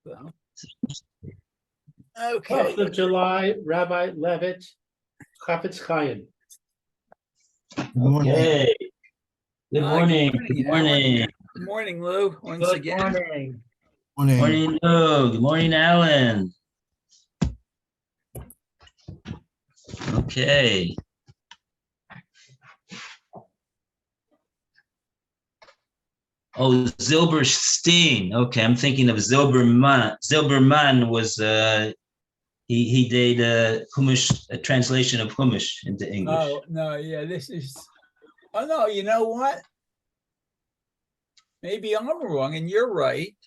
So, okay. 12th of July, Rabbi Levitt, Chofetz Chaim. Okay. Good morning. Good morning. Good morning, Lou. Once Good again. morning. Morning. Morning, Lou. Good morning, Alan. Okay. Oh, Zilberstein. Okay, I'm thinking of Zilberman. Zilberman was he did a translation of Chumash into English. Oh no, yeah, this is. Oh no, you know what? Maybe I'm wrong, and you're right.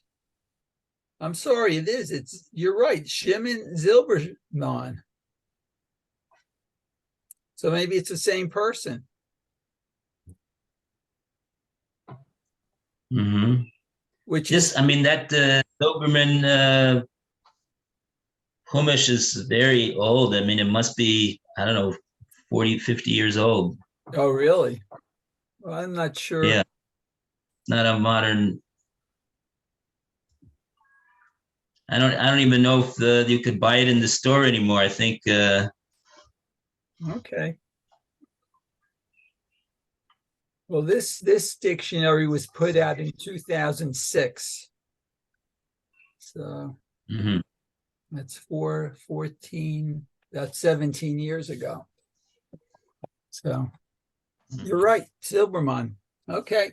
I'm sorry, it is. You're right. Shimon Zilberman. So maybe it's the same person. Mm-hmm. Which This, is, I mean, that Doberman Chumash is very old. I mean, it must be, I don't know, 40, 50 years old. oh really? Well, I'm not sure. Yeah. Not a modern. I don't even know if you could buy it in the store anymore. I think Okay. Well, this dictionary was put out in 2006. So mhm. that's 14, that's 17 years ago. So you're right, Silberman. Okay.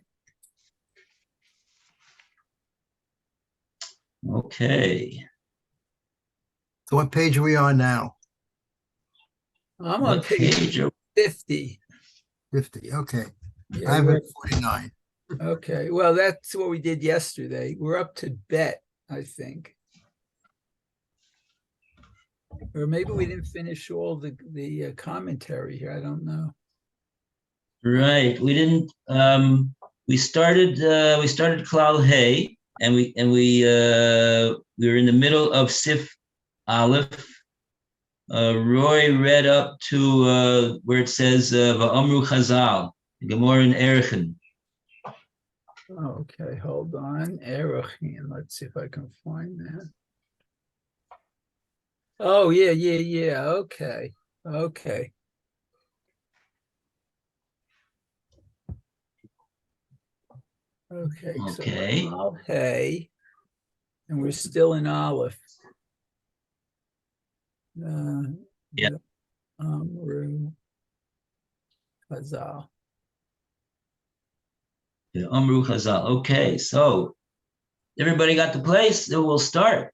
Okay. So what page are we on now? I'm on What page page are 50. 50, okay. Yeah, I'm we're- at 49. okay. Well, that's what we did yesterday. We're up to bet, I think. Or maybe we didn't finish all the commentary here. I don't know. right? We didn't. We started Klal Hey, and we were in the middle of Sif Aleph. Roy read up to where it says Va'amru Chazal, Gemara in Erechen. Okay, hold on. Erochin. Let's see if I can find that. Oh, yeah. Okay. Okay. Okay. Okay. So hey, and we're still in Aleph. Yeah. Amru Chazal. Amru Chazal. Okay, so everybody got the place? Then we'll start.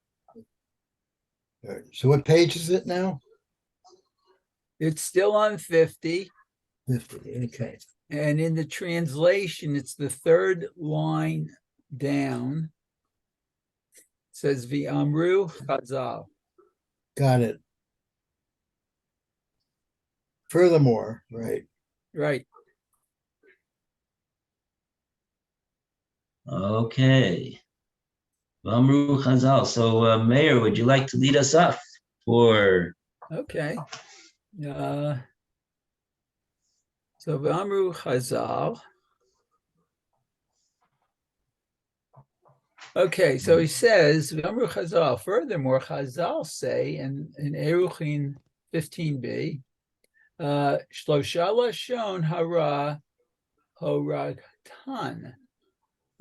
All right, so what page is it now? It's still on 50. 50, okay. And in the translation, it's the third line down. It says V'amru Chazal. Got it. Furthermore, right. Right. Okay. Amru Chazal. So, Mayor, would you like to lead us off for? Okay. So V'amru Chazal. Okay, so he says V'amru Chazal. Furthermore, Chazal say in Eruchin 15b, Shlosha Lashon Hara Horatan.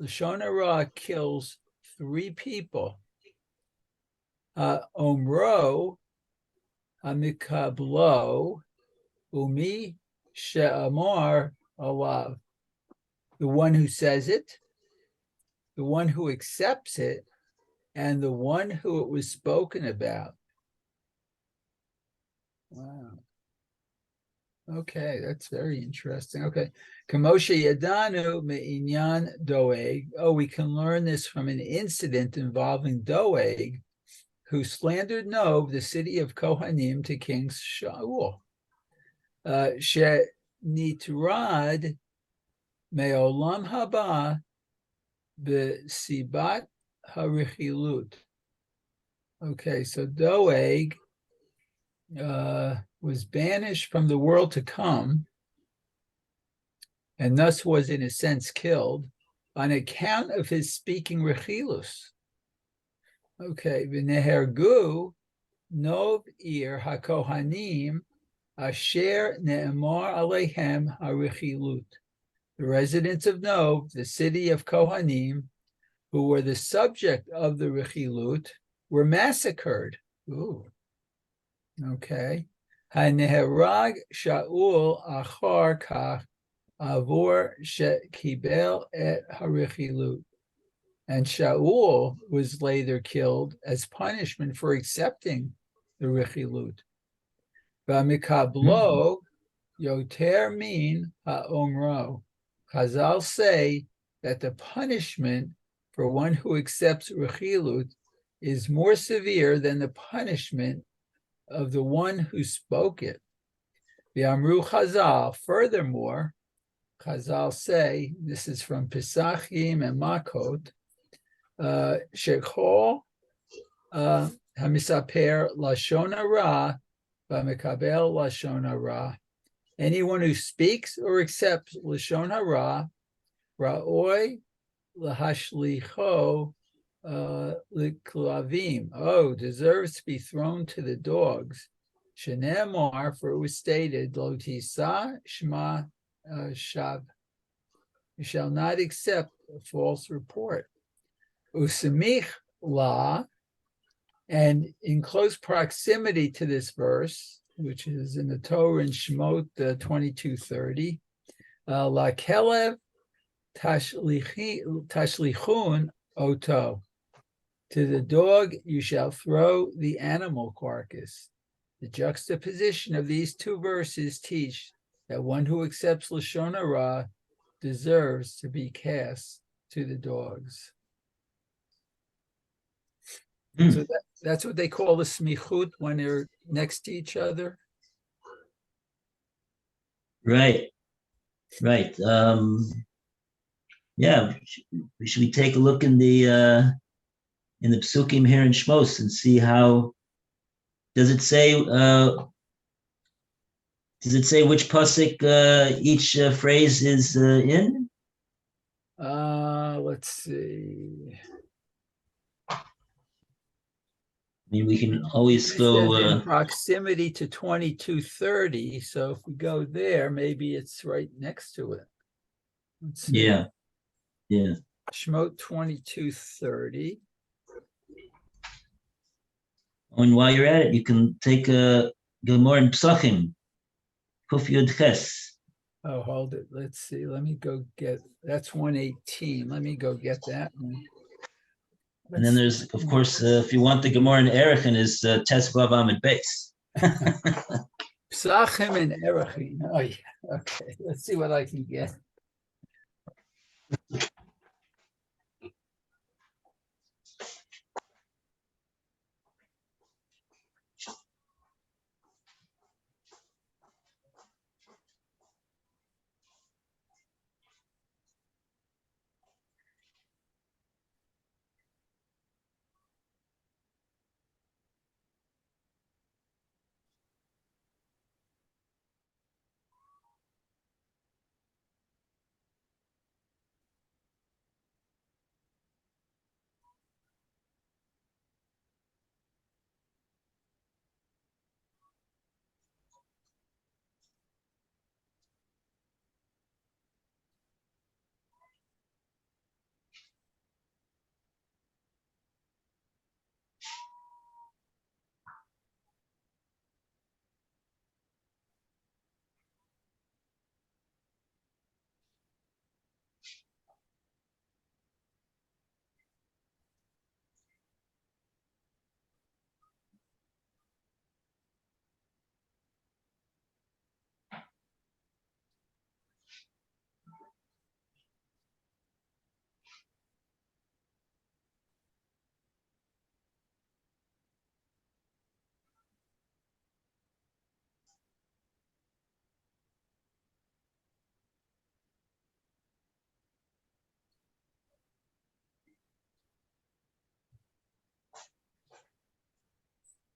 Lashon Hara kills 3 people. Omro Amikablo Umi She'amar Alav. The one who says it, the one who accepts it, and the one who it was spoken about. Wow. Okay, that's very interesting. Okay. Kamoshe Yadanu Me'inyan Doeg. Oh, we can learn this from an incident involving Doeg, who slandered Nob, the city of Kohanim, to King Shaul. She nitrad me'olam haba b'sibat harichilut. Okay, so Doeg was banished from the world to come, and thus was in a sense killed on account of his speaking rechilus. Okay, v'nehergu nov ir hakohanim asher ne'emar alehem harichilut. The residents of Nov, the city of Kohanim, who were the subject of the Rechilut, were massacred. Ooh. Okay. Haneherag Shaul achar kach avor shekibel et harichilut. And Shaul was later killed as punishment for accepting the Rechilut. V'mikablo yoter min ha'omro. Chazal say that the punishment for one who accepts Rechilut is more severe than the punishment of the one who spoke it. V'amru Chazal, furthermore, Chazal say, this is from Pesachim and Makot, Shechol Hamisaper Lashon Hara V'mekabel Lashon Hara. Anyone who speaks or accepts Lashon Hara, Ra'oi Lahashlicho Liklavim, deserves to be thrown to the dogs. Shenemar, for it was stated, Lo tisa shma shav. You shall not accept a false report. Usamich la, and in close proximity to this verse, which is in the Torah in Shemot 22:30, la kelev tashlichun oto. To the dog you shall throw the animal carcass. The juxtaposition of these two verses teach that one who accepts Lashon Hara deserves to be cast to the dogs. So that's what they call the smichut when they're next to each other. Right. Yeah, should we take a look in the psukim here in Shmos and see how does it say which pasuk each phrase is in? Let's see. I mean, we can always It go. says in proximity to 22:30. So if we go there, maybe it's right next to it. Let's see. Yeah. Shemot 22:30. And while you're at it, you can take a Gemara in Psachim, Kuf Yud Ches. Oh, hold it. Let's see. Let me go get. That's 118. Let me go get that one. And then there's, of course, if you want the Gemara in Erechin, is Tes Vav Amid Beis. Psachim and Erechin. Oh, yeah. Okay. Let's see what I can get.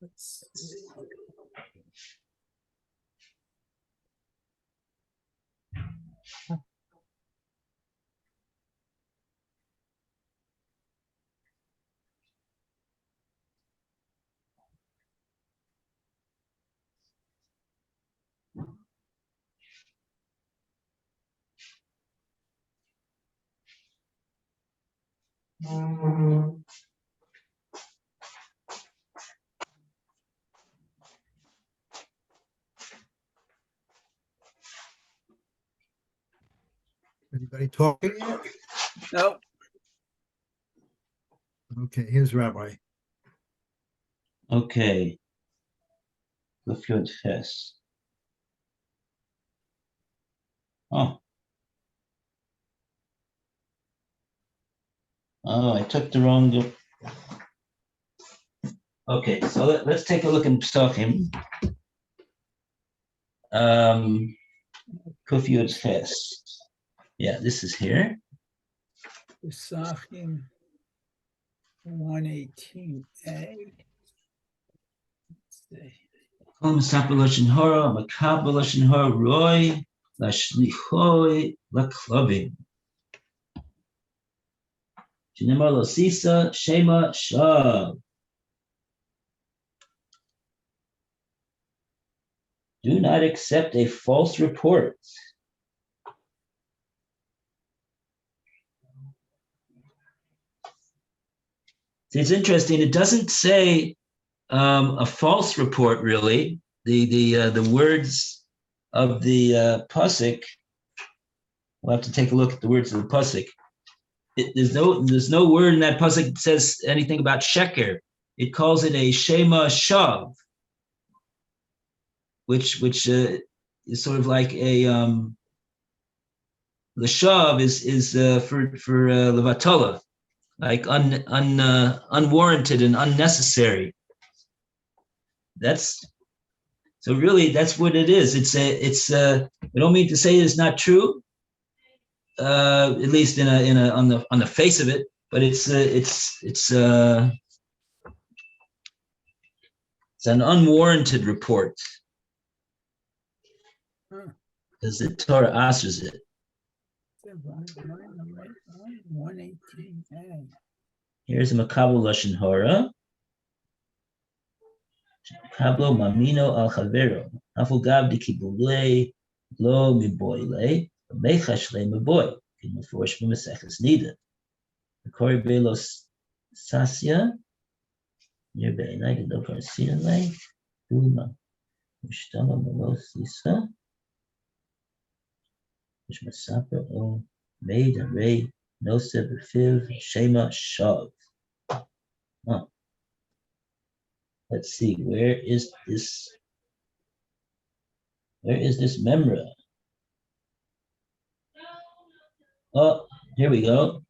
Let's see. Anybody talking yet? No, Okay, here's Rabbi. Okay. Chofetz. Oh. Oh, I took the wrong. Okay, so let's take a look in Psachim. Chofetz. Yeah, this is here. Pesachim 118a. Let's see. Kol Mesapel Lashon Hara, Makabel Lashon Hara, Roy, Lashlichoi, Laklavim. Shinema Lo Sisa, Shema Shav. Do not accept a false report. See, it's interesting. It doesn't say a false report, really. The words of the pasuk. We'll have to take a look at the words of the pasuk. There's no word in that pasuk that says anything about sheker. It calls it a shema shav, which is sort of like a the shav is for levatala, like unwarranted and unnecessary. That's so really that's what it is. I don't mean to say it's not true, at least on the face of it, but it's an unwarranted report because the Torah answers it. 118a. Here's a Makabel Lashon Hara. Kablo mamino al chavero. Afugav de kibulei lo miboile. Mechashle miboy. Can mefresh b'meseches nida. The Kori belos sasya. Near beinai gedol karsin lei. Uma. Mishtama melos sisa. Mish mesaper o made and ray. Nose befiv shema shav. Oh. Let's see, where is this memra? Oh, here we go.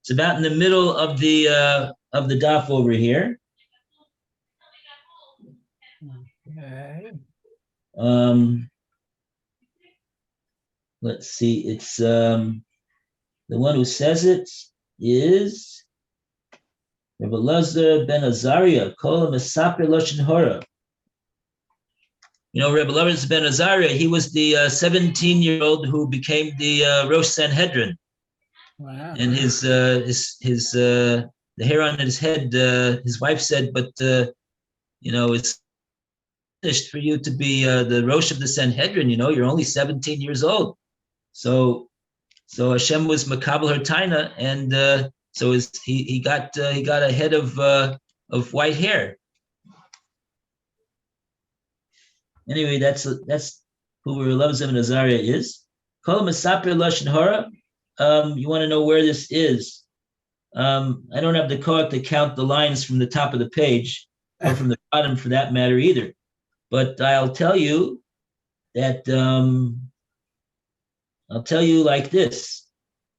It's about in the middle of the daf over here. Okay. Let's see, it's the one who says it is Rabbi Elazar ben Azariah, Kol Mesaper Lashon Hara. You know, Rabbi Elazar ben Azariah, he was the 17-year-old who became the Rosh Sanhedrin. Wow. And his the hair on his head, his wife said, but it's finished for you to be the Rosh of the Sanhedrin. You're only 17 years old. So Hashem was makabel her taina, and so he got a head of white hair. Anyway, that's who Rabbi Elazar ben Azariah is. Kol Mesaper Lashon Hara. You want to know where this is? I don't have the code to count the lines from the top of the page, or from the bottom for that matter either. But I'll tell you that I'll tell you like this.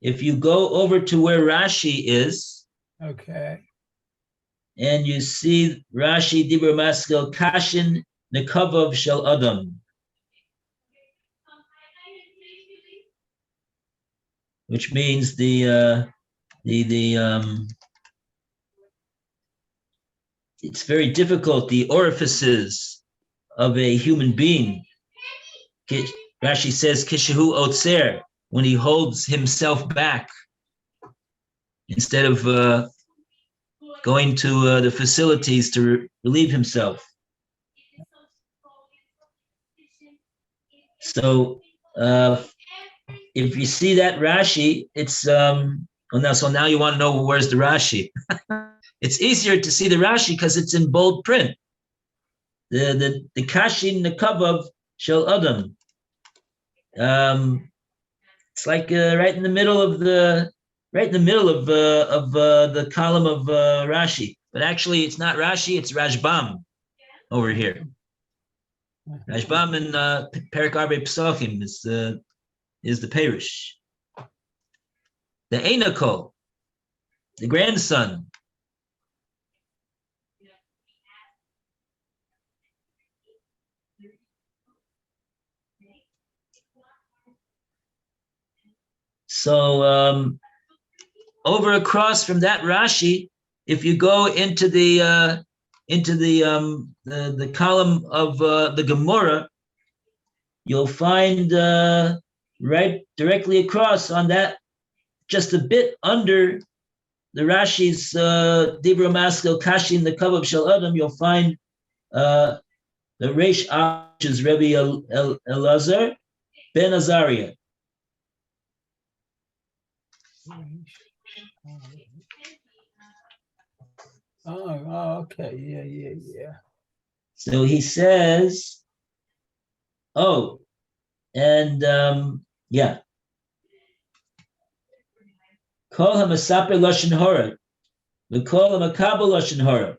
If you go over to where Rashi is, Okay. and you see Rashi Dibur Maskil Kashin Nekavav Shel Adam, which means it's very difficult, the orifices of a human being. Rashi says, Kishahu Otzer, when he holds himself back, instead of going to the facilities to relieve himself. So if you see that Rashi, it's So now you want to know where's the Rashi. It's easier to see the Rashi because it's in bold print. The Kashin Nekabav Shel Adam. It's like right in the middle of the column of Rashi. But actually, it's not Rashi; it's Rashbam over here. Rashbam in Perek Arbe Pesachim is the Perish. The Einakol, the grandson. So over across from that Rashi, if you go into the column of the Gemara, you'll find right directly across on that, just a bit under the Rashi's Dibra Maskil Kashin the Kabab Shel Adam, you'll find the Reish Ash is Rebbe Elazar ben Azariah. Okay. Yeah. So he says, and yeah. Kol hamasaper lashon hora, v'kol hamakabel lashon hora,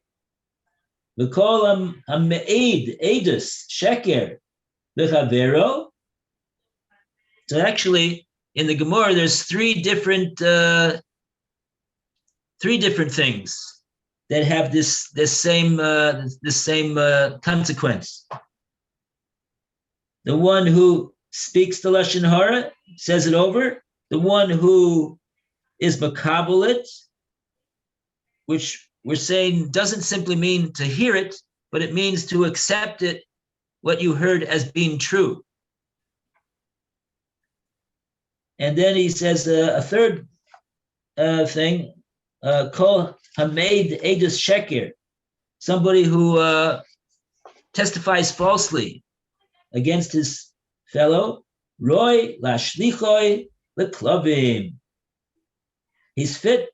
v'kol hameid edus sheker v'chavero. So actually, in the Gemara, there's three different things that have this same consequence. The one who speaks the lashon hara says it over. The one who is makabelit, which we're saying doesn't simply mean to hear it, but it means to accept it, what you heard as being true. And then he says a third thing, kol hameid edus sheker, somebody who testifies falsely against his fellow, roy lashlichoi leklavim. He's fit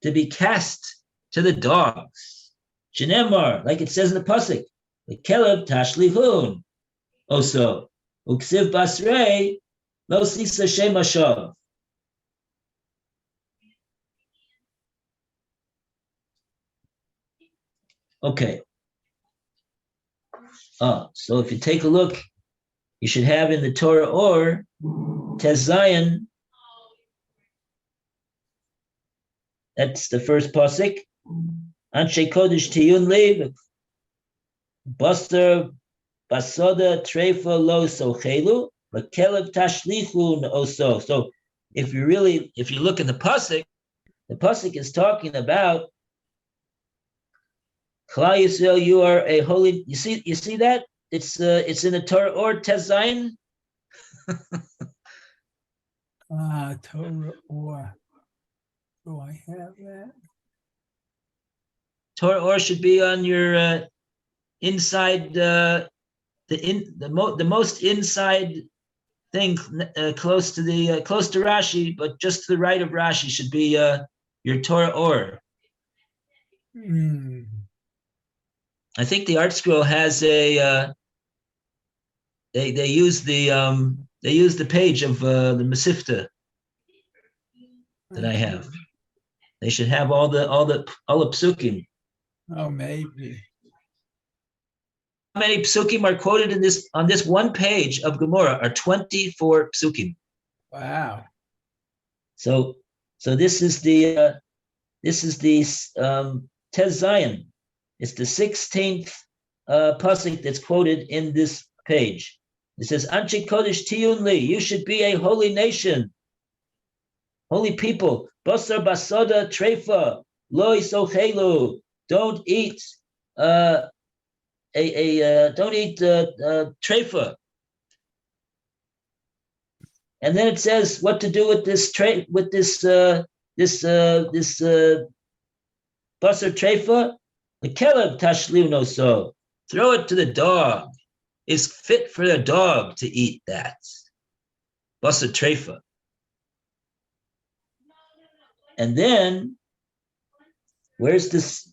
to be cast to the dogs. Shenemar, like it says in the pasuk, the kelev tashlihun. Also, uksiv basrei lo sisa shem hashav. Okay. So if you take a look, you should have in the Torah or Tez Zion. That's the first pasuk. Anshe kodesh tiyun lev, baster basoda treifa lo sochelu, lekelev tashlichun oso. So if you look in the pasuk is talking about Klal Yisrael, you are a holy. You see that? It's in the Torah or Tez Zion. Torah or. Do I have that? Torah or should be on your inside the most inside thing close to Rashi, but just to the right of Rashi should be your Torah or. I think the Art Scroll has a they use the page of the Mesivta that I have. They should have all the psukim. Oh, maybe. How many psukim are quoted on this one page of Gemara? Are 24 psukim. Wow. So this is the Tez Zion. It's the 16th pasuk that's quoted in this page. It says, "Anche kodesh tiyun li," you should be a holy nation, holy people. Basar basoda treifa lo isochelu. Don't eat treifa. And then it says what to do with this basar treifa. The kelev tashliuno, so throw it to the dog. It's fit for the dog to eat that. Basar treifa. And then, where's this?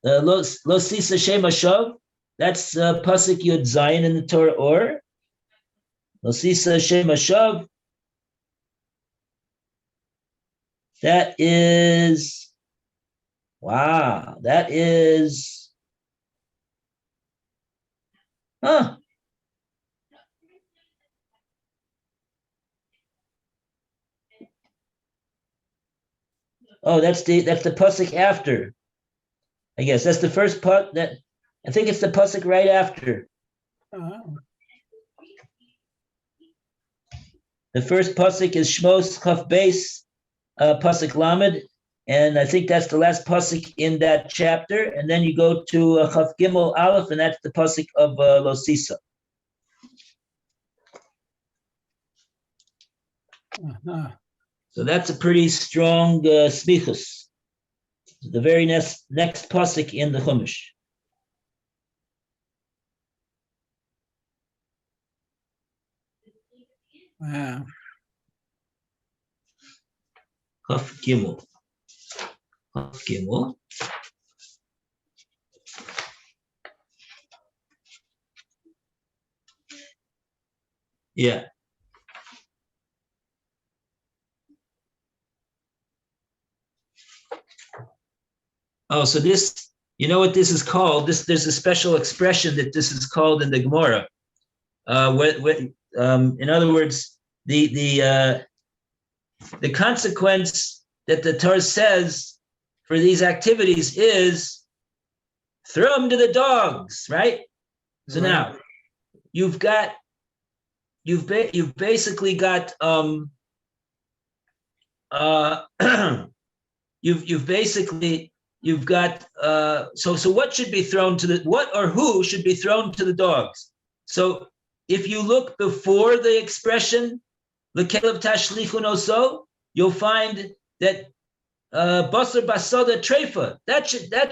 Lo sisa shem hashav. That's pasuk Yud Zayin in the Torah Or. Lo sisa shem hashav. That is, wow, that is, huh. Oh, that's the pasuk after. I guess that's the first part. That I think it's the pasuk right after. Oh. The first pasuk is Shmos Chaf Beis, pasuk Lamed, and I think that's the last pasuk in that chapter. And then you go to Chaf Gimel Aleph, and that's the pasuk of Lo Sisa. Uh-huh. So that's a pretty strong smichus. The very next pasuk in the Chumash. Wow. Chaf Gimel. Chaf Gimel. Yeah. Oh, so this, you know what this is called? There's a special expression that this is called in the Gemara. In other words, the consequence that the Torah says for these activities is throw them to the dogs, right? So Right. now you've basically got you've got so what should be thrown to what or who should be thrown to the dogs? So if you look before the expression Lekelev Tashlichun Oso, you'll find that Basar Basada Treifa, that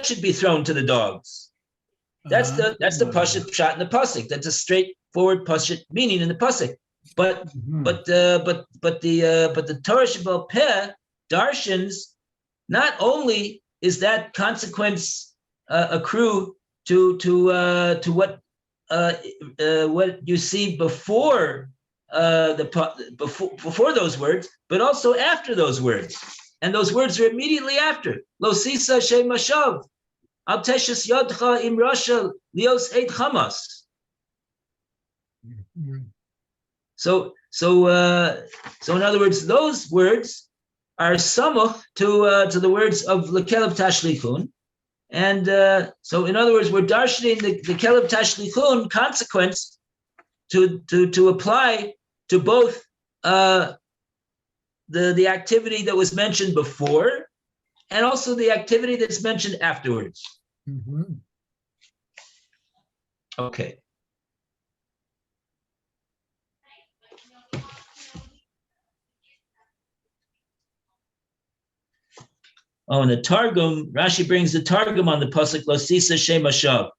should be thrown to the dogs. That's the Pashat shot in the pasuk. That's a straightforward Pashat meaning in the pasuk. But the Torah Shebal Peh darshans, not only is that consequence accrue to what you see before before those words, but also after those words, and those words are immediately after. Lo sisa shem mashav, al teshes yadcha im rashel lios eid chamas. So in other words, those words are samuch to the words of lekelev tashlichun, and so in other words, we're darshaning the kelev tashlichun consequence to apply to both the activity that was mentioned before and also the activity that's mentioned afterwards. Mm-hmm. Okay. Oh, and the Targum, Rashi brings the Targum on the pasuk Lo Sisa Shem Hashav.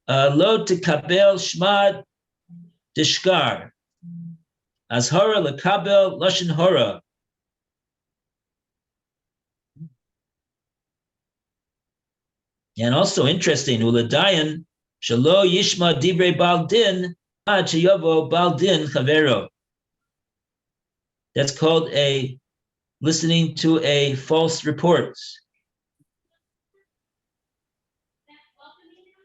Lo tekabel shmad dishkar. Azhara lekabel lashon hora. And also interesting, Uladayan shalo yishma divrei bal din ad sheyavo bal din chavero. That's called a listening to a false report.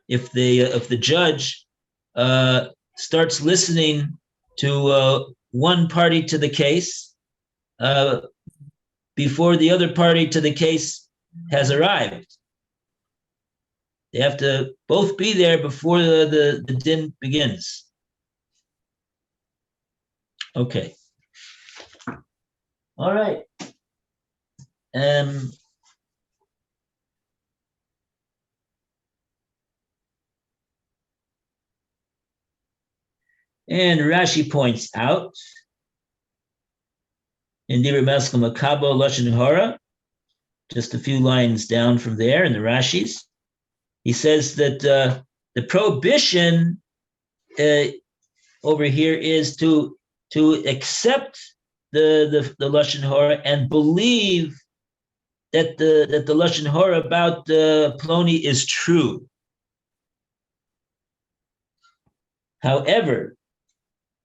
If the judge starts listening to one party to the case before the other party to the case has arrived, they have to both be there before the din begins. Okay. All right. And Rashi points out in Dibur Maskal Makabo Lashon Hora, just a few lines down from there in the Rashis, he says that the prohibition over here is to accept the Lashon Hora and believe the lashon hora about Ploni is true. However,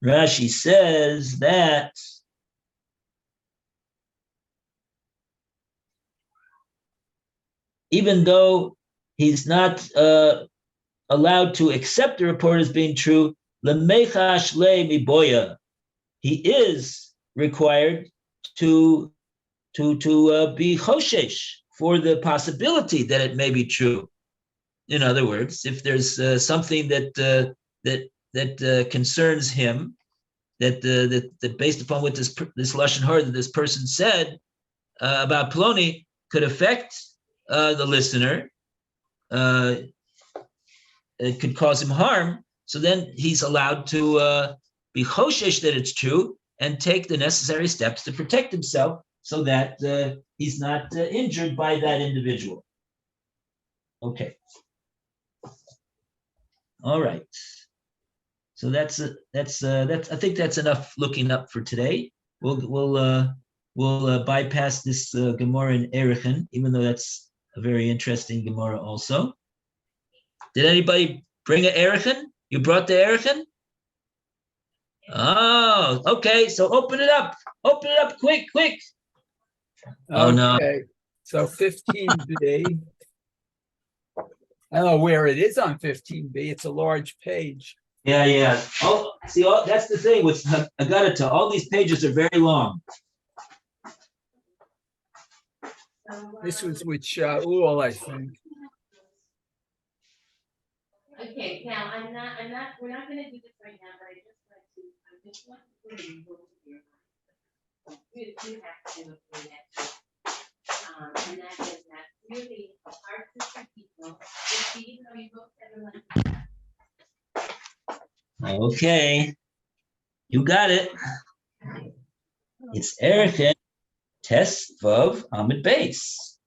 Rashi says that even though he's not allowed to accept the report as being true, lemechash le miboya, he is required to be choshesh for the possibility that it may be true. In other words, if there's something that concerns him, that based upon what this lashon hara that this person said about Ploni could affect the listener, it could cause him harm. So then he's allowed to be choshesh that it's true and take the necessary steps to protect himself so that he's not injured by that individual. Okay. All right. So that's I think that's enough looking up for today. We'll bypass this Gemara in Erechen, even though that's a very interesting Gemara also. Did anybody bring an Erechen? You brought the Erechen? Oh, okay. So open it up. Open it up quick. Oh no. Okay, so 15b. I don't know where it is on 15b. It's a large page. Yeah. Oh, see, that's the thing with Agarata. All these pages are very long. This was with Shaul, I think. Okay, now we're not gonna do this right now, but I just want to put it in both of your minds. You have to do it for next week. And that is that really hard for people, even though you both have a lunch. Okay. You got it. It's Erechen Test Vav Amid Base.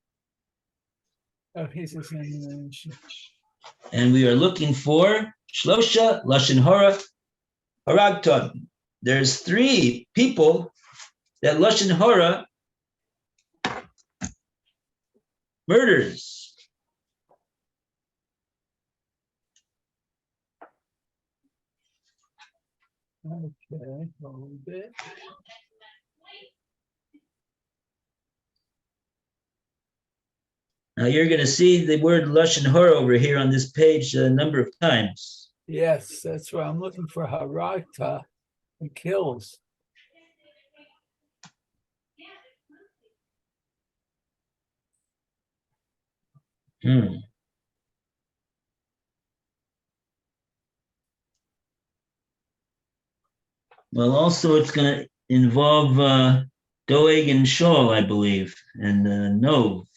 Oh, he's the same. And we are looking for Shlosha Lashon Hora Haragton. There's 3 people that Lashon Hora murders. Okay, hold it. Now you're going to see the word Lashon Hora over here on this page a number of times. Yes, that's what I'm looking for. Haragta, who kills. Well, also it's going to involve Doeg and Shaul, I believe, and Nov,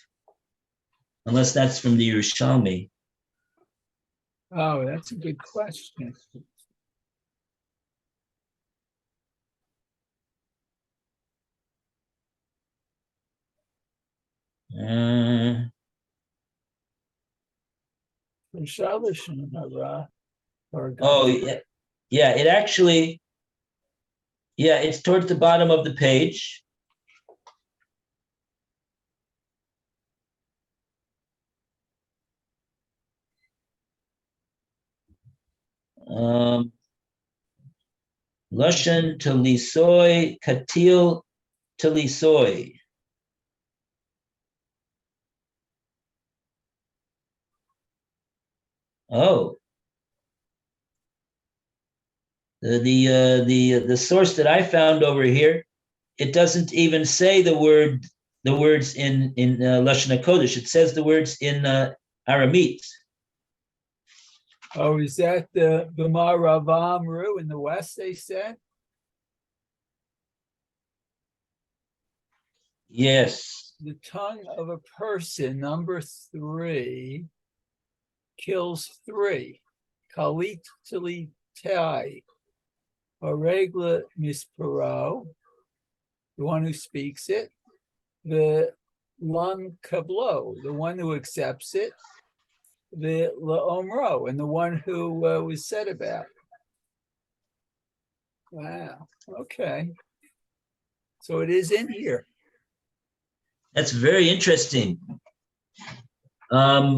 unless that's from the Yerushalmi. Oh, that's a good question. Oh, yeah, it actually, it's towards the bottom of the page. Lashon Talisoi, Katil Talisoi. Oh. The source that I found over here, it doesn't even say the words in Lashon HaKodesh. It says the words in Aramite. Oh, is that the B'mar Rav Amru in the West, they said? Yes. The tongue of a person, number 3, kills 3. Kalit Talitai. Regla Misparo, the one who speaks it. The Lam Kablo, the one who accepts it. The Laomro, and the one who was said about. Wow. Okay. So it is in here. That's very interesting. At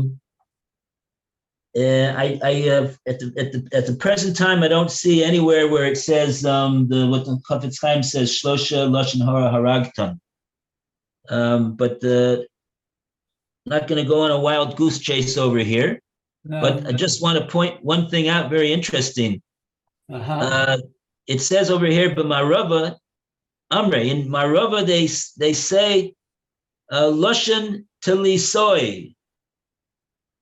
the present time, I don't see anywhere where it says what the Chofetz Chaim says, Shlosha Lashon Hara Haragtan. But not going to go on a wild goose chase over here. No, But I just want to point one thing out, very interesting. uh-huh. It says over here, but Marava Amre, in Marava they say Lashon Telisoy,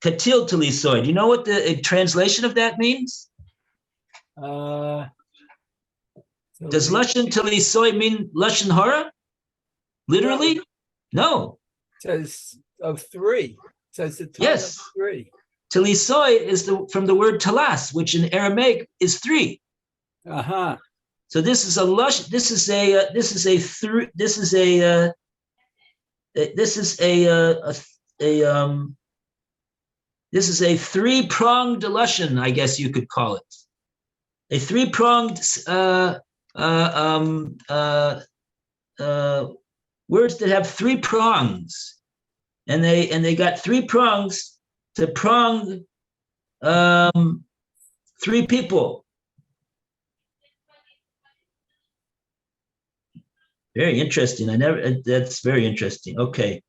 Katil Telisoy. Do you know what the translation of that means? So Does Lashon Telisoy mean Lashon Hara? Literally? No. it says of three. It says the total Yes. of three. Telisoy is from the word talas, which in Aramaic is three. Uh-huh. So this is a lush. This is a three-pronged lashon, I guess you could call it. A three-pronged words that have three prongs, and they got three prongs to prong three people. Very interesting. That's very interesting. Okay.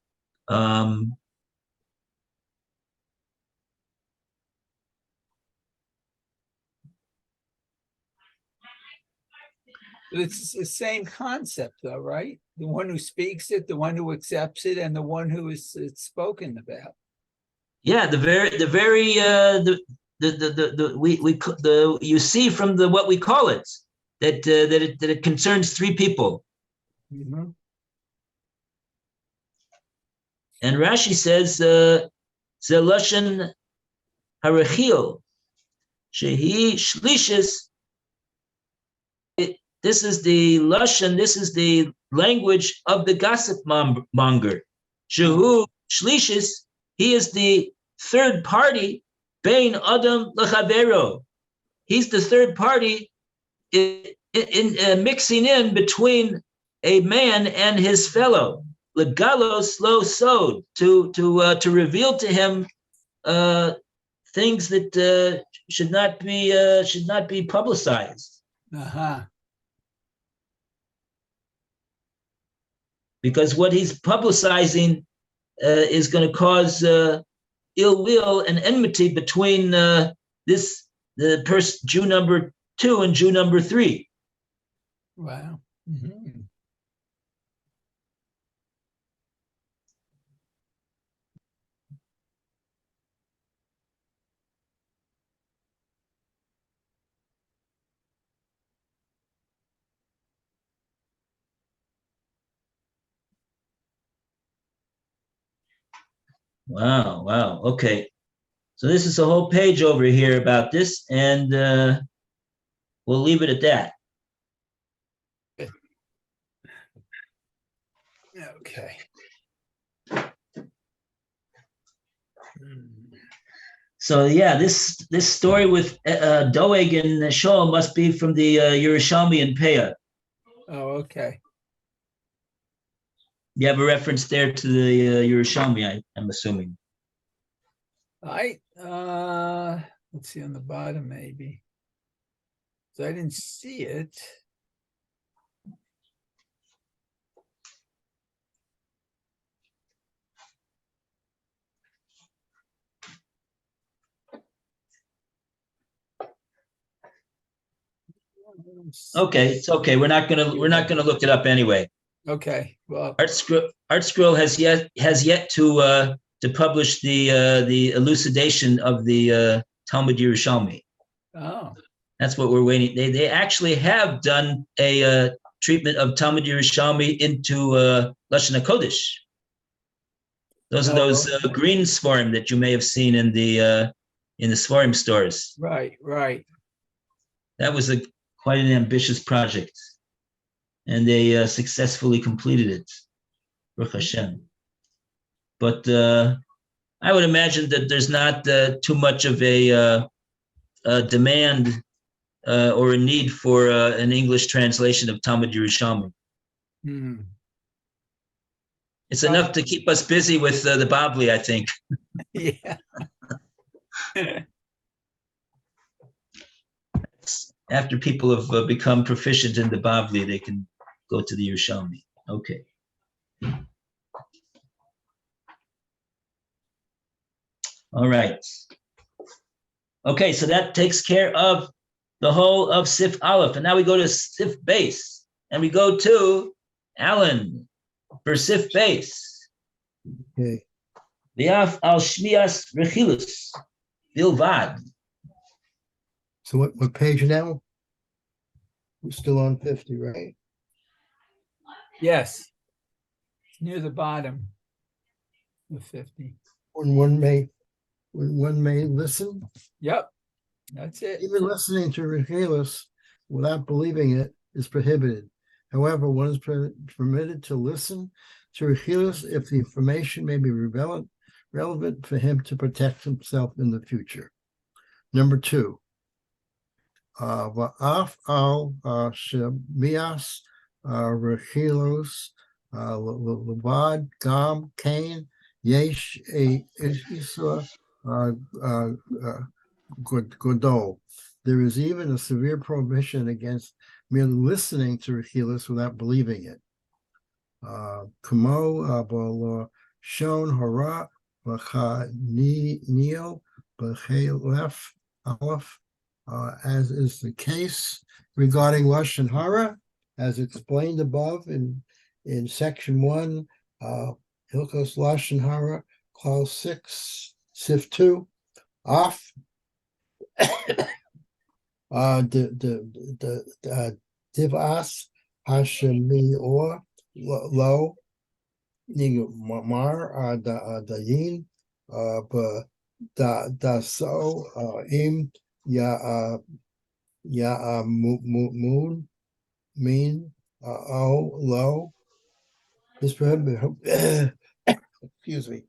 It's the same concept though, right? The one who speaks it, the one who accepts it, and the one who is it's spoken about. Yeah, you see from what we call it that it concerns three people. Mm-hmm. And Rashi says Zeloshen Harechil Shehi Shlishis. This is the lashon. This is the language of the gossip monger. Shehu Shlishis. He is the third party. Bein Adam Lechavero. He's the third party in mixing in between a man and his fellow. Legalos lo sod, to reveal to him things that should not be publicized. Uh-huh. Because what he's publicizing is going to cause ill will and enmity between the person Jew number 2 and Jew number 3. Wow. Mm-hmm. Wow. Okay. So this is a whole page over here about this, and we'll leave it at that. Okay. So yeah, this story with Doeg and Shaul must be from the Yerushalmi and Peah. Oh, okay. You have a reference there to the Yerushalmi, I'm assuming. Let's see on the bottom maybe. So I didn't see it. Okay, it's okay. We're not gonna look it up anyway. Okay. Well, Art Scroll has yet to publish the elucidation of the Talmud Yerushalmi. oh. That's what we're waiting. They actually have done a treatment of Talmud Yerushalmi into Lashon HaKodesh. Those are those green Seforim that you may have seen in the Seforim stores. Right. That was quite an ambitious project, and they successfully completed it, Baruch Hashem. But I would imagine that there's not too much of a demand or a need for an English translation of Talmud Yerushalmi. Hmm. It's enough to keep us busy with the Bavli, I think. Yeah. After people have become proficient in the Bavli, they can go to the Yerushalmi. Okay. All right. Okay, so that takes care of the whole of Sif Aleph. And now we go to Sif Base. And we go to Alan for Sif Base. Okay. Liaf al Shmias Rechilus. Bilvad. So what page now? We're still on 50, right? Yes. Near the bottom of 50. When one may listen, Yep. That's it. even listening to Rechaelus without believing it is prohibited. However, one is permitted to listen to Rechaelus if the information may be relevant for him to protect himself in the future. Number 2. Va'af al shemias Rechaelus levad gam kain yesh isur Godol. There is even a severe prohibition against merely listening to Rechilas without believing it. Kumo abol shon hara b'chanil b'chelef aleph, as is the case regarding Lashon Hara, as explained above in section 1, Hilchos Lashon Hara, clause 6, Sif 2, off. The Divas Hashemi or Lo Mar Dayin da so im ya moon mean oh lo. This prohibition excuse me.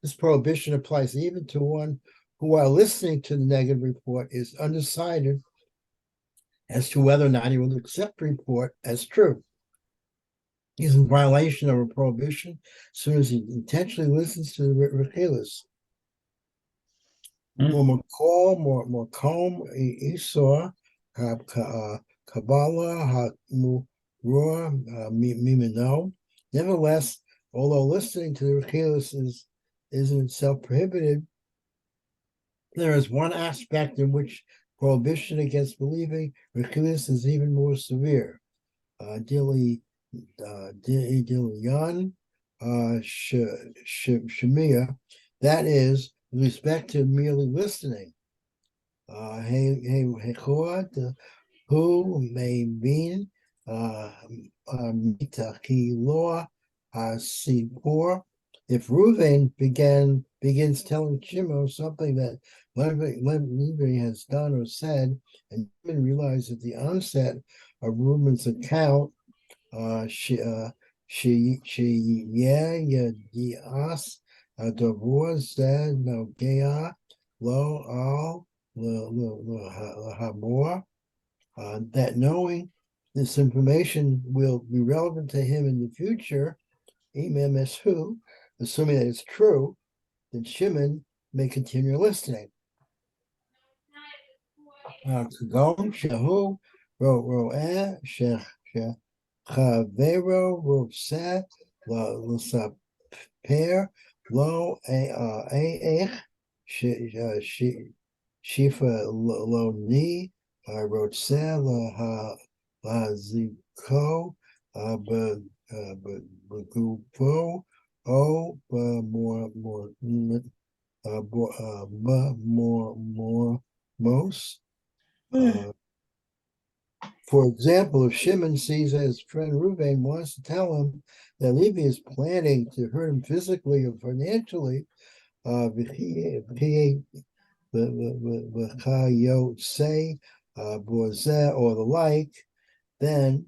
This prohibition applies even to one who, while listening to the negative report, is undecided as to whether or not he will accept the report as true. He's in violation of a prohibition as soon as he intentionally listens to the Rechilas. More Makom, Esau, Kabbalah, Hamurah, Mimino. Nevertheless, although listening to the Rechilas is in itself prohibited, there is one aspect in which prohibition against believing Rechilas is even more severe. Diliyan Shemiya, that is, with respect to merely listening. Who may mean Mitakilo Sipor. If Reuven begins telling Shimon something that Levi has done or said, and Shimon realized at the onset of Reuben's account, she dias davor said no gea lo al hamor, that knowing this information will be relevant to him in the future, who, assuming that it's true, then Shimon may continue listening. Kagom shehu ro'eh chavero ro'seh l'saper lo eich shifa lo ni ro'seh l'haziko b'gufo o most. For example, if Shimon sees that his friend Reuven wants to tell him that Levi is planning to hurt him physically or financially, or the like, then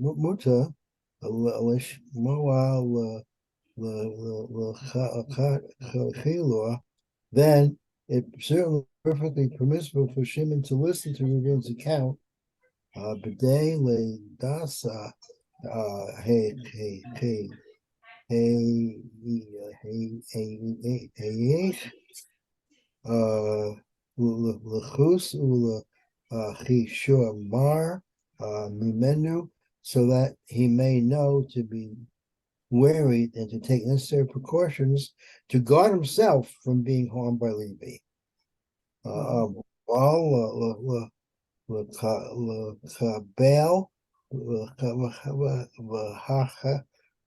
muta then it certainly perfectly permissible for Shimon to listen to Reuben's account. B'day le das hey l'chus u'lechishu mar mimenu, so that he may know to be wary and to take necessary precautions to guard himself from being harmed by Levi. L'kabel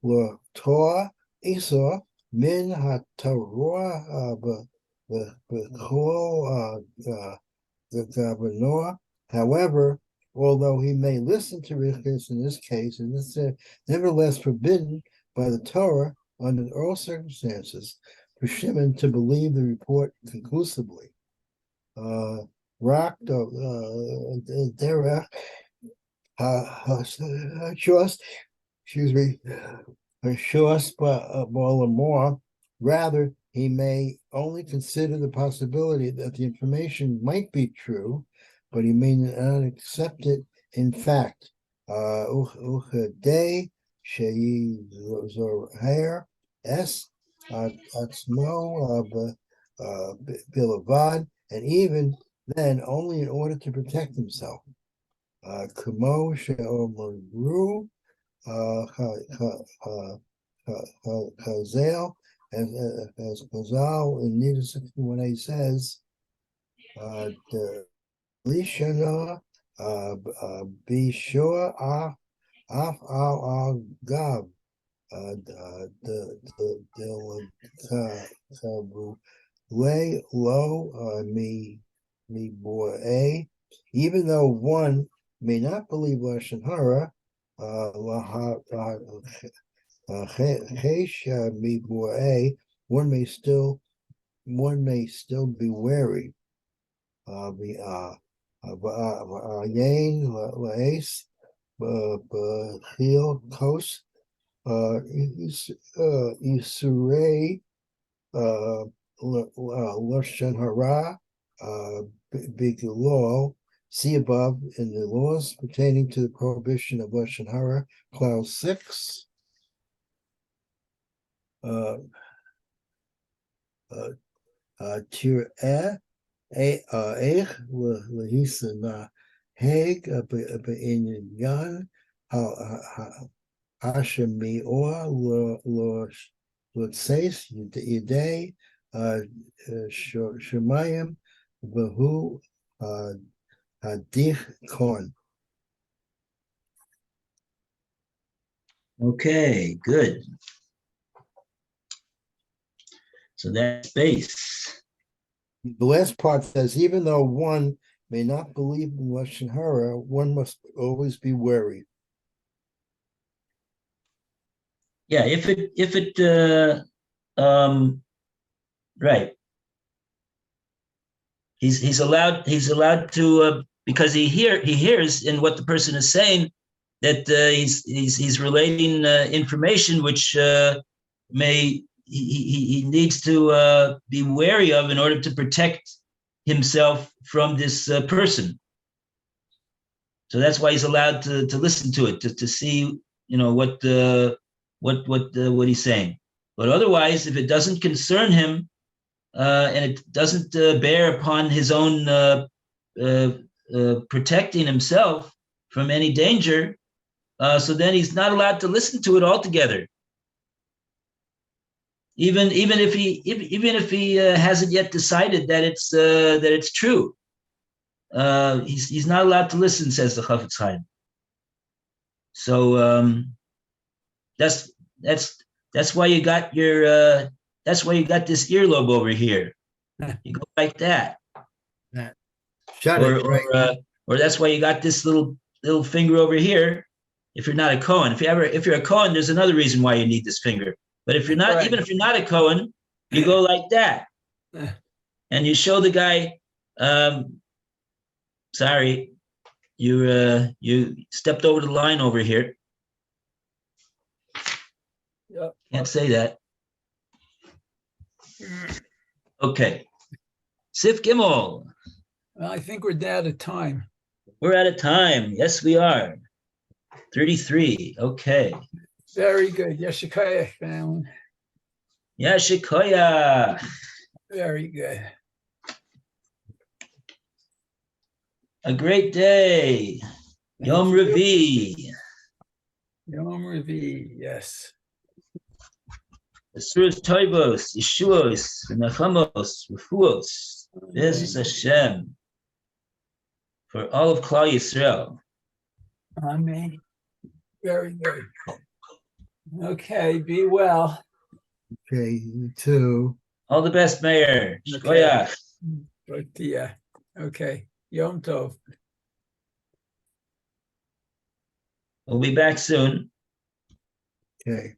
l'torah Esau min haTorah b'kol the. However, although he may listen to Riches in this case, and this is nevertheless forbidden by the Torah under all circumstances for Shimon to believe the report conclusively. Derech trust, excuse me, trust, but more. Rather, he may only consider the possibility that the information might be true, but he may not accept it in fact. Uchadei sheyi zoher es atzmo bilavad, and even then only in order to protect himself. Kumo she'omru Chazal, as Chazal in Nida 61a says, the Lishana Bishua Af al Gav, the way low me boy, even though one may not believe Lashon Hara, one may still be wary. Yain laes b'chil kos isurei Lashon Hara b'gilol. See above in the laws pertaining to the prohibition of Lashon Hara, clause 6. Tir'eh eich lehisana heg b'inyan hashemi'or l'tseis yidei shemayim v'hu hadich kon. Okay, good. So that's base. The last part says, even though one may not believe in Lashon Hara, one must always be wary. Yeah, right. He's allowed to because he hears in what the person is saying that he's relating information which he needs to be wary of in order to protect himself from this person. So that's why he's allowed to listen to it, to see, what he's saying. But otherwise, if it doesn't concern him and it doesn't bear upon his own protecting himself from any danger, so then he's not allowed to listen to it altogether. Even if he hasn't yet decided that it's true, he's not allowed to listen, says the Chofetz Chaim. So that's why you got your that's why you got this earlobe over here. You go like that. Shut it, right? Or that's why you got this little finger over here. If you're not a Cohen, if you're a Cohen, there's another reason why you need this finger. But if you're not, right, even if you're not a Cohen, you go like that, and you show the guy, sorry, you stepped over the line over here. Yep. Can't say that. Okay. Sif Gimel. Well, I think we're down to time. We're out of time. Yes, we are. 33. Okay. Very good. Yeshikaya family. Yashikoya. Very good. A great day. Yom Thank you. Revi. Yom Revi, yes. Asuras Toivos, Yeshuos, Nachamos, Refuos. This is Hashem. For all of Klal Yisrael. Amen. Very good. Okay, be well. Okay, you too. All the best, Mayor. Okay. Shkoyach. But yeah, okay. Yom Tov. We'll be back soon. Okay.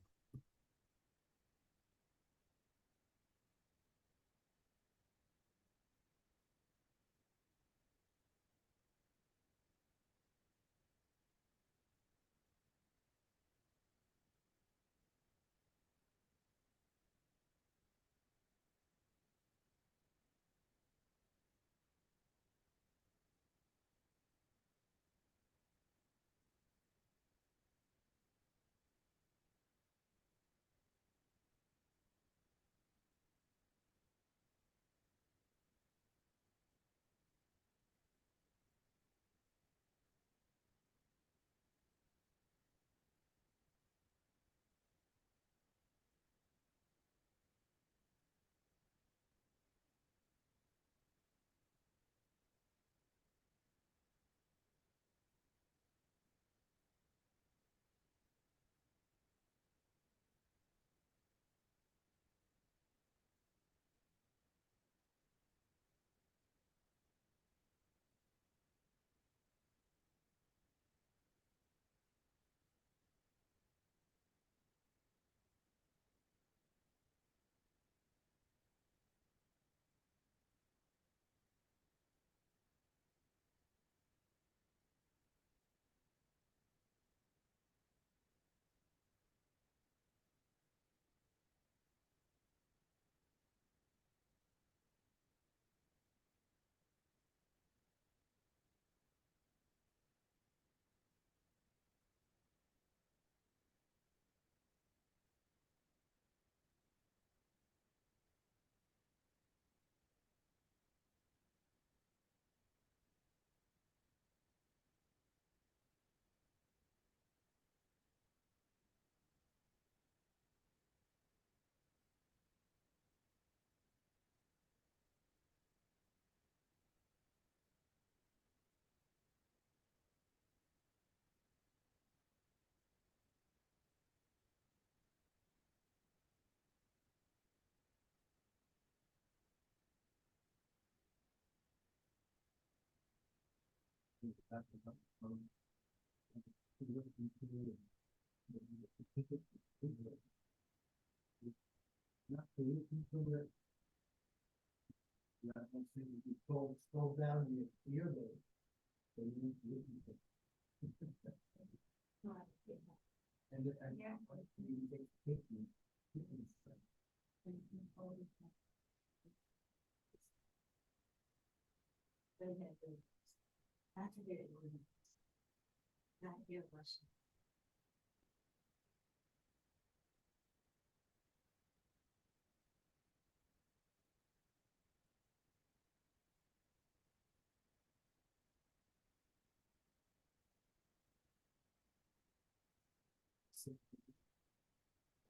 Scroll down your earbud.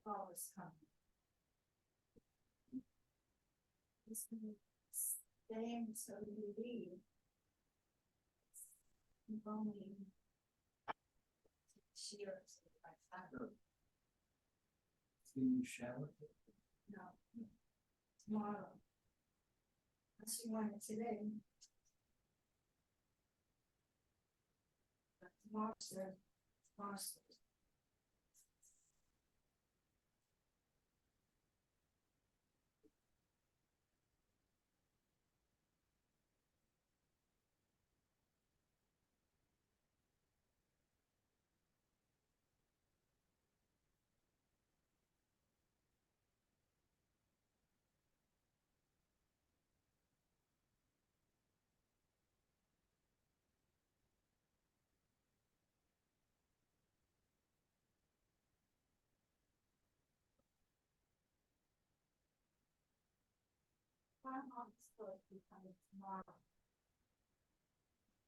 Always come. This is staying so you leave. You've only years like that. You shower. No. Tomorrow. Unless you want it today. But tomorrow's My mom's supposed to be coming tomorrow.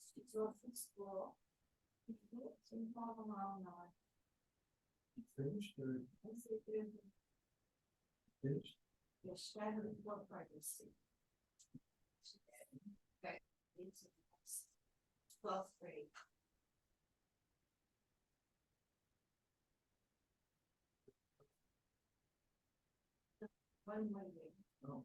She's off from school. She's all alone now. Finished or I said, finished? you're straddling one pregnancy. Okay, it's 12th grade. One Monday. Oh.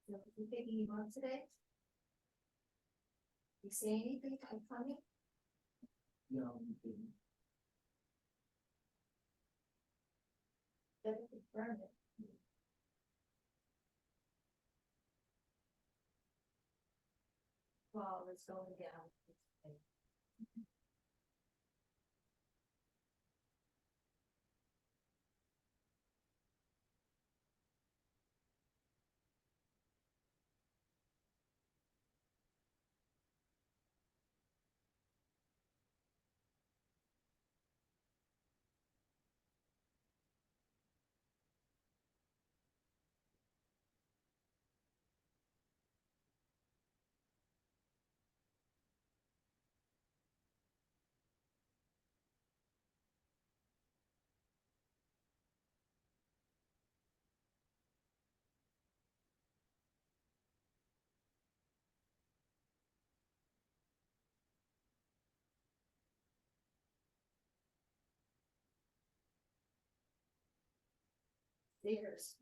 So, you taking you on today? You say anything? I'm coming? No. Better confirm it. Well, it's going down. There's.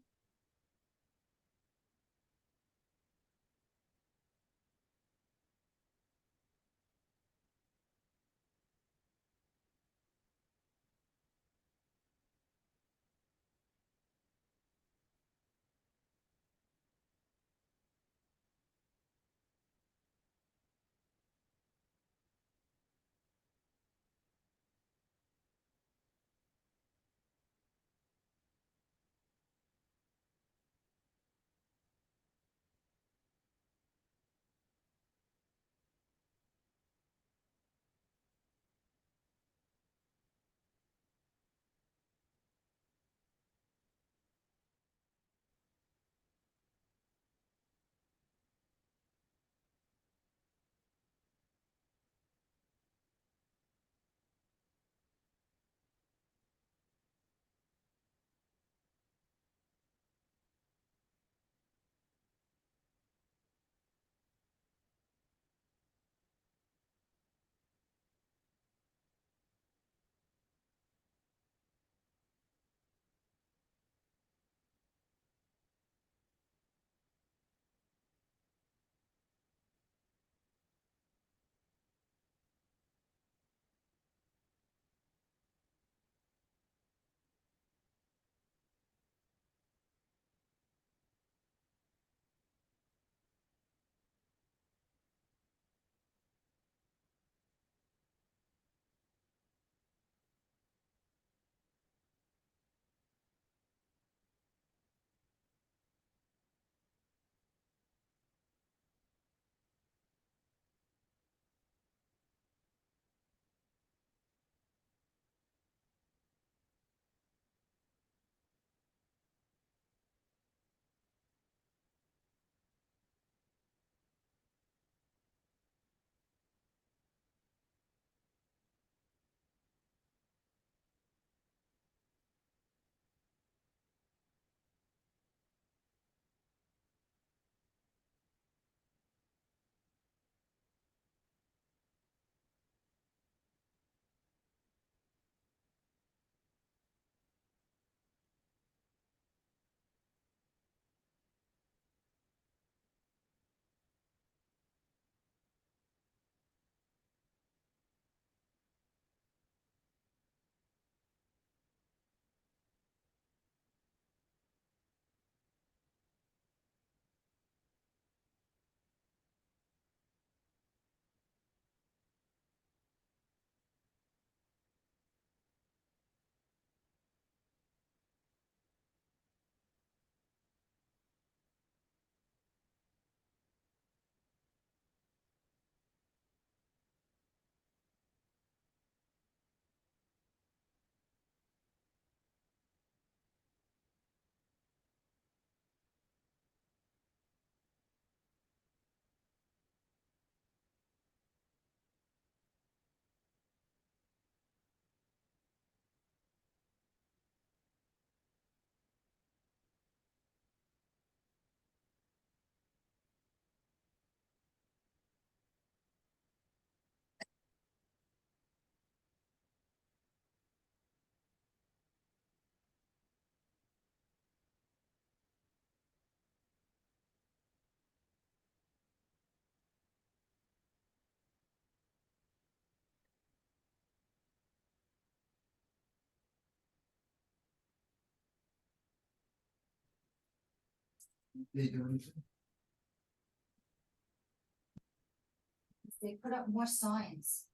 They put up more signs.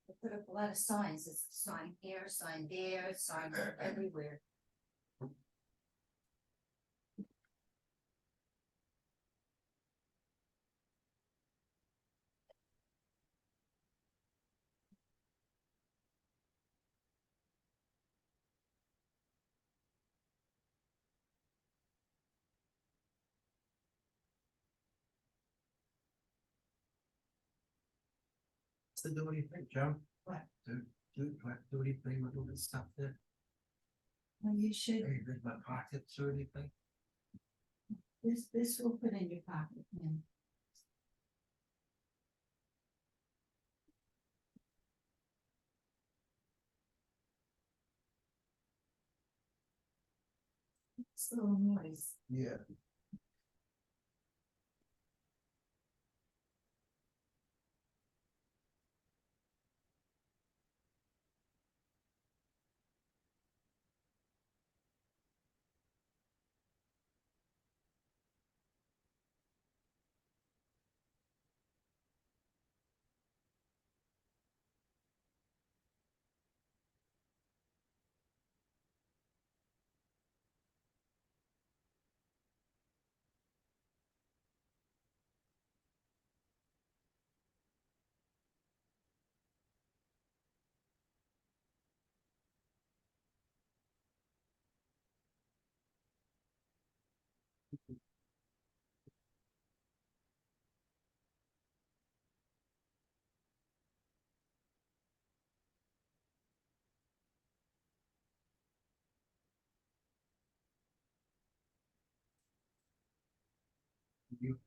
They put up a lot of signs, it's a sign here, sign there, sign everywhere. So do what you think, Joe? What? Do anything with all this stuff there? Well, you should, In my pockets or anything? this will put in your pocket, man. It's a little noise. Yeah. You.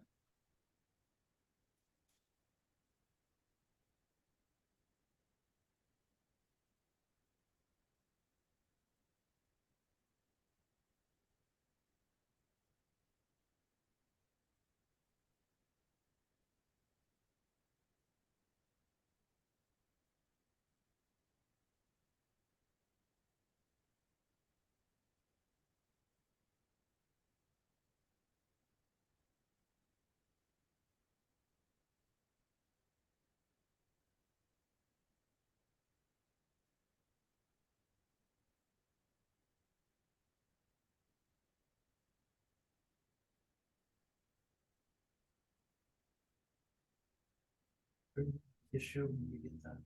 Issue when you get done.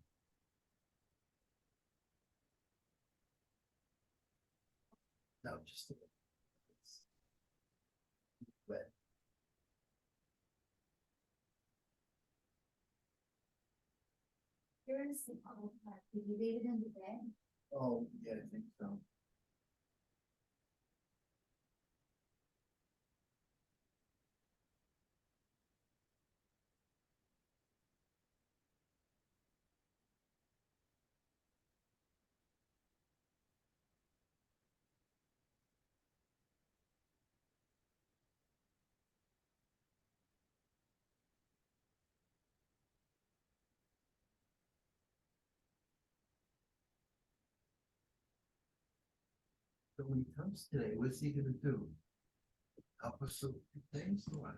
No, just. Wet. Here is the public park. Did you leave it in the bed? Oh, yeah, I think so. So when he comes today, what's he gonna do? Help us with things or what?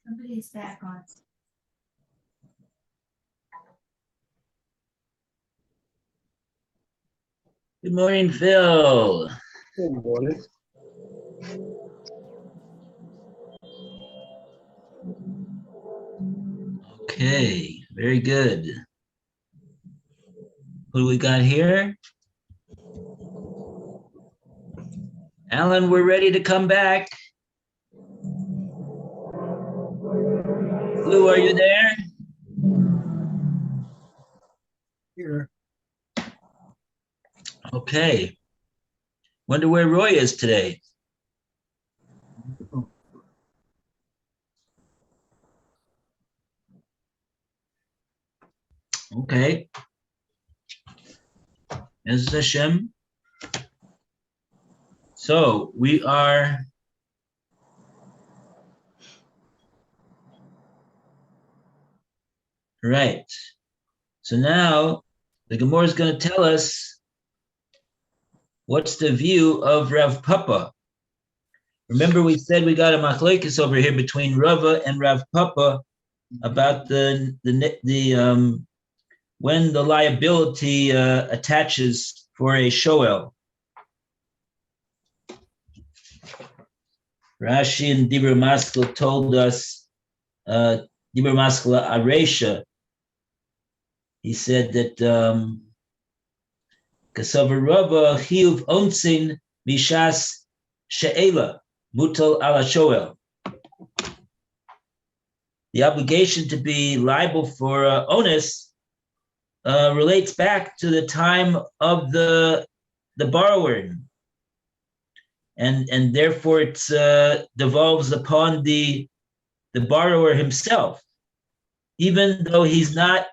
Somebody's back on. Good morning, Phil. Good morning. Okay, very good. What do we got here? Alan, we're ready to come back. Lou, are you there? Here. Okay. Wonder where Roy is today. Okay. As Hashem. So we are right. So now the Gemara is going to tell us What's the view of Rav Papa? Remember, we said we got a machlekes over here between Rava and Rav Papa about the when the liability attaches for a shoel. Rashi and Dibur Maskil told us, Dibur Maskil Aresha, he said that Kasavar Rava Chiyuv Onsin Mishas She'ela Mutal Ala Shoel. The obligation to be liable for onus relates back to the time of the borrower, and therefore it devolves upon the borrower himself, even though he's not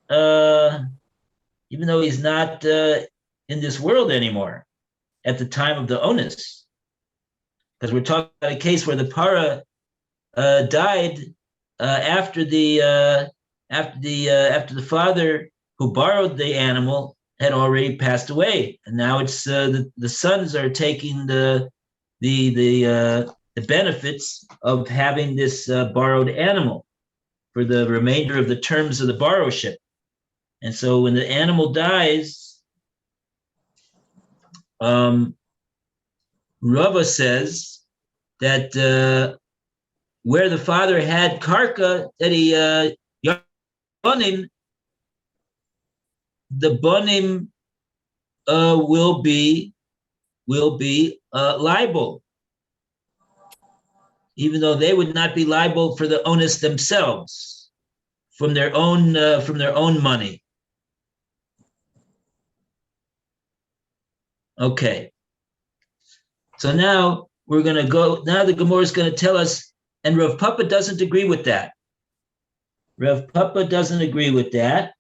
in this world anymore at the time of the onus, because we're talking about a case where the para died after the father who borrowed the animal had already passed away, and now it's the sons are taking the benefits of having this borrowed animal for the remainder of the terms of the borrowership. And so when the animal dies, Rava says that where the father had karka, that he bonim, the bonim will be liable, even though they would not be liable for the onus themselves from their own money. Okay. So now we're going to go. Now the Gemara is going to tell us, and Rav Papa doesn't agree with that. Rav Papa doesn't agree with that.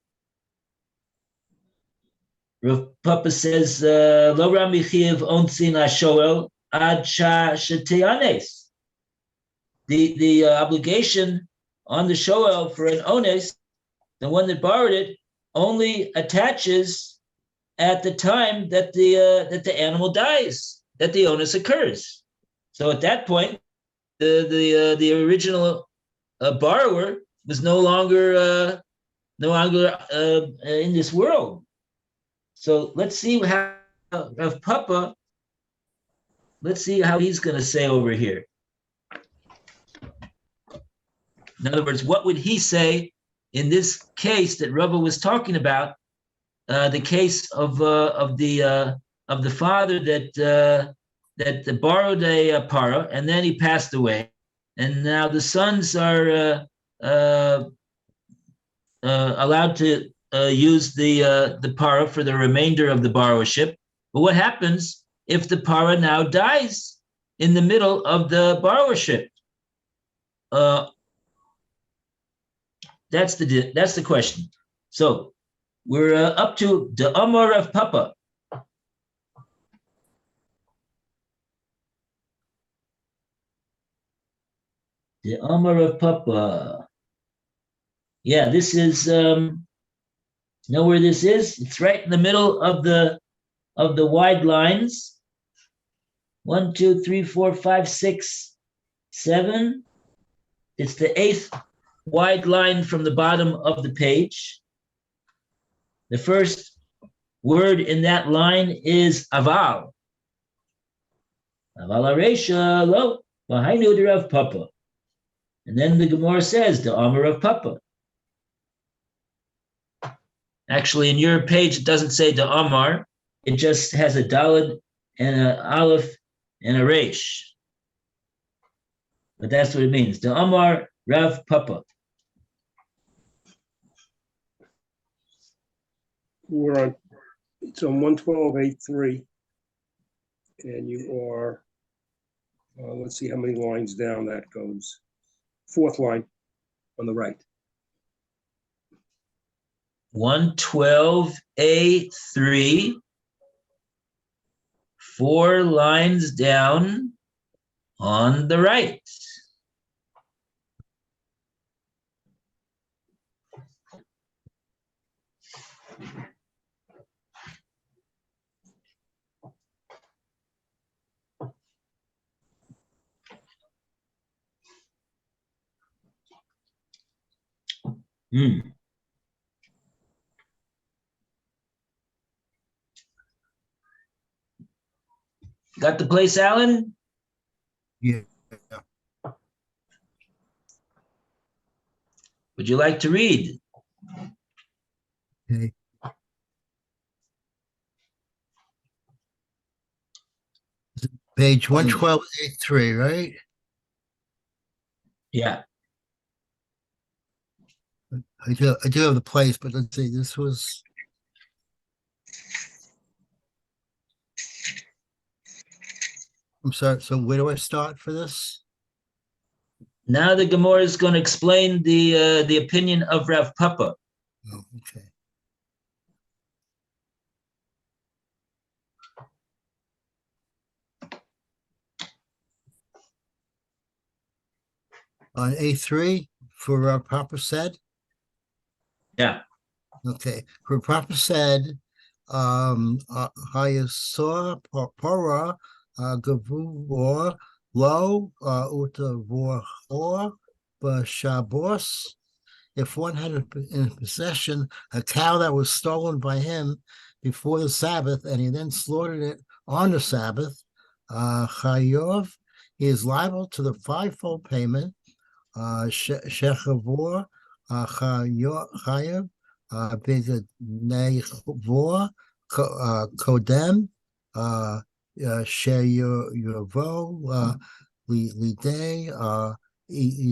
Rav Papa says, "Lo ramichiv onsin ashoel ad sheteyanes." The obligation on the shoel for an ones, the one that borrowed it, only attaches at the time that the animal dies, that the onus occurs. So at that point, the original borrower was no longer in this world. So let's see how Rav Papa. Let's see how he's going to say over here. In other words, what would he say in this case that Rava was talking about? The case of the father that borrowed a para and then he passed away, and now the sons are allowed to use the para for the remainder of the borrowership. But what happens if the para now dies in the middle of the borrowership? That's the question. So we're up to the Amar of Papa. The Amar of Papa. Yeah, this is know where this is? It's right in the middle of the wide lines. 1, 2, 3, 4, 5, 6, 7. It's the 8th wide line from the bottom of the page. The first word in that line is aval. Aval aresha lo v'hainu de Rav Papa. And then the Gemara says the Amar of Papa. Actually, in your page, it doesn't say the Amar. It just has a Daled and an Aleph and a Resh. But that's what it means. The Amar Rav Papa. It's on 112.8.3, and you are, let's see how many lines down that goes. 4th line on the right. 112.8.3, 4 lines down on the right. Hmm. Got the place, Alan? Yeah. Would you like to read? Okay. Page 112A3, right? Yeah. I do have the place, but let's see, this was. I'm sorry, so where do I start for this? Now the Gemara is going to explain the opinion of Rav Papa. Oh, okay. On A3 for Papa said. Yeah. Okay, for Papa said, Hayasor Pora Gavur Lo Utavor Bashabos. If one had in possession a cow that was stolen by him before the Sabbath, and he then slaughtered it on the Sabbath, Chayov, he is liable to the fivefold payment. Shechavor Chayav Bigadnei Vor Kodem Sheyavo Lidei